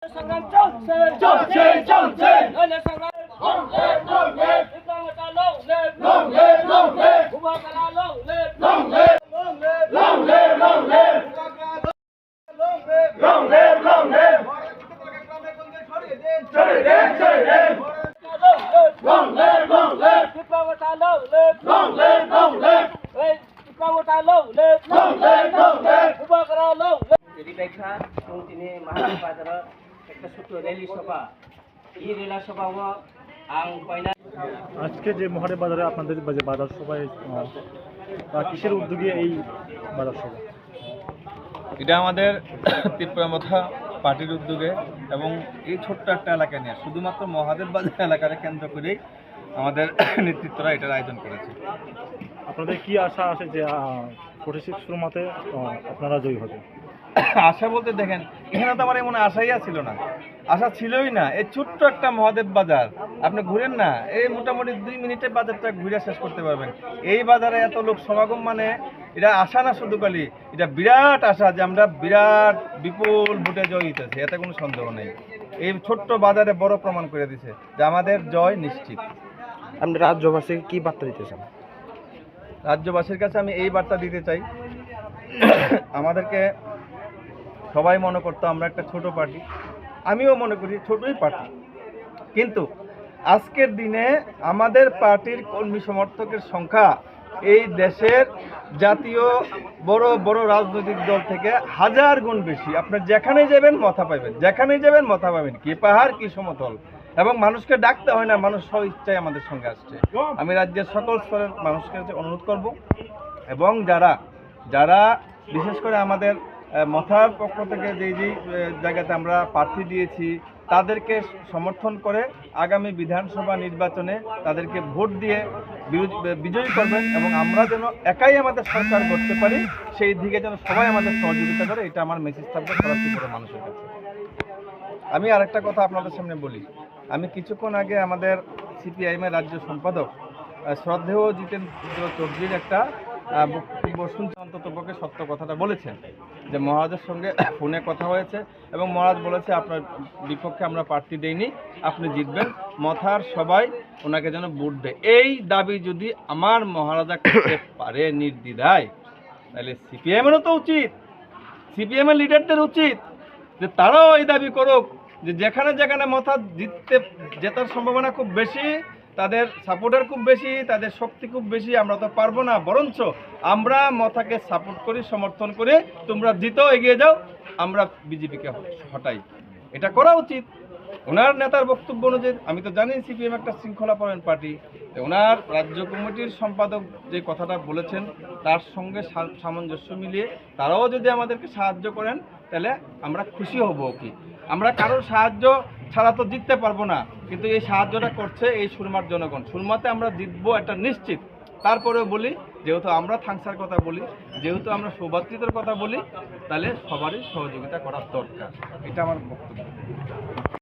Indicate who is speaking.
Speaker 1: সংগ্রাম চলছে চলছে চলছে নলে সংগ্রাম লং লিভ ইসলামটা long live long live long live উবাকারা long live long live long live long live long live long live ছড়ে দেন লং লিভ লং লিভ ইসলামটা long live long live long live ইসলামটা long live long live long live উবাকারা long
Speaker 2: jadi baiknya ini mahal pada একটা ছোট rally সভা এই রেলা সভা ang পয়লা
Speaker 3: আজকে যে মহারে বাজারে আপনাদের যে বাজার সভায় কিসের উদ্যোগে এই বাজার সভা?
Speaker 4: এটা আমাদের ত্রিপুরা মথা পার্টির উদ্যোগে এবং এই ছোট্ট একটা এলাকা নিয়ে শুধুমাত্র মহাদেব বাজার এলাকাকে কেন্দ্র করেই আমাদের নেতৃত্বরা এটার আয়োজন করেছে।
Speaker 3: আপনাদের কি আশা আছে যে 46 শুরুমাতে আপনারা জয়ী হবে?
Speaker 4: আশা বলতে দেখেন এখানে তো আমার এমন আশাই ছিল না, আশা ছিলই না। এই ছোট্ট একটা মহাদেব বাজার আপনি ঘুরেন না, এই মোটামুটি 2 মিনিটে বাজারটা ঘুরে শেষ করতে পারবেন। এই বাজারে এত লোক সমাগম মানে এটা আশা না শুধু খালি, এটা বিরাট আশা যে আমরা বিরাট বিপুল ভোটে জয় হইতেছি, এতে কোনো সন্দেহ নেই। এই ছোট্ট বাজারে বড় প্রমাণ করে দিছে যে আমাদের জয় নিশ্চিত।
Speaker 5: আপনি রাজ্যবাসীকে কি বার্তা দিতে চান?
Speaker 4: রাজ্যবাসীর কাছে আমি এই বার্তা দিতে চাই, আমাদেরকে সবাই মনে করতো আমরা একটা ছোট পার্টি, আমিও মনে করি ছোটই পার্টি, কিন্তু আজকের দিনে আমাদের পার্টির কর্মী সমর্থকের সংখ্যা এই দেশের জাতীয় বড় বড় রাজনৈতিক দল থেকে 1000 গুণ বেশি। আপনার যেখানে যাবেন মাথা পাইবেন, যেখানেই যাবেন মাথা পাবেন, কি পাহাড় কি সমতল। এবং মানুষকে ডাকতে হয় না, মানুষ স্ব ইচ্ছায় আমাদের সঙ্গে আসছে। আমি রাজ্যের সকল স্তরের মানুষকে অনুরোধ করব এবং যারা বিশেষ করে আমাদের মথার পক্ষ থেকে যেই জায়গাতে আমরা প্রার্থী দিয়েছি তাদেরকে সমর্থন করে আগামী বিধানসভা নির্বাচনে তাদেরকে ভোট দিয়ে বিজয়ী করবেন এবং আমরা যেন একাই আমাদের সরকার করতে পারি সেই দিকে যেন সবাই আমাদের সহযোগিতা করে, এটা আমার মেসেজ থাকবে সারা ত্রিপুরার মানুষের কাছে। আমি আরেকটা কথা আপনাদের সামনে বলি, আমি কিছুক্ষণ আগে আমাদের সিপিআইএমের রাজ্য সম্পাদক শ্রদ্ধেয় জিতেন্দ্র চৌধুরীর একটা বক্তব্য শুনতে, অন্ততপক্ষে সত্য কথাটা বলেছেন যে মহারাজের সঙ্গে ফোনে কথা হয়েছে এবং মহারাজ বলেছে আপনার বিপক্ষে আমরা প্রার্থী দেইনি, আপনি জিতবেন, মথার সবাই ওনাকে যেন ভোট দেয়। এই দাবি যদি আমার মহারাজা করতে পারে নির্দ্বিধায়, তাহলে সিপিএমেরও তো উচিত, সিপিএমের লিডারদের উচিত যে তারাও এই দাবি করুক যে যেখানে যেখানে মথা জেতার সম্ভাবনা খুব বেশি, তাদের সাপোর্টার খুব বেশি, তাদের শক্তি খুব বেশি, আমরা তো পারবো না, বরঞ্চ আমরা মথাকে সাপোর্ট করি, সমর্থন করে তোমরা জিতো, এগিয়ে যাও, আমরা বিজেপিকে হটাই। এটা করা উচিত। ওনার নেতার বক্তব্য অনুযায়ী আমি তো জানি সিপিএম একটা শৃঙ্খলাপরায়ণ পার্টি, ওনার রাজ্য কমিটির সম্পাদক যে কথাটা বলেছেন তার সঙ্গে সামঞ্জস্য মিলিয়ে তারাও যদি আমাদেরকে সাহায্য করেন তাহলে আমরা খুশি হব। কি আমরা কারোর সাহায্য ছাড়া তো জিততে পারবো না, কিন্তু এই সাহায্যটা করছে এই সুরমার জনগণ, সুরমাতে আমরা জিতবো এটা নিশ্চিত। তারপরেও বলি, যেহেতু আমরা থাংসার কথা বলি, যেহেতু আমরা সৌভাতৃত্বের কথা বলি, তাহলে সবারই সহযোগিতা করার দরকার, এটা আমার বক্তব্য।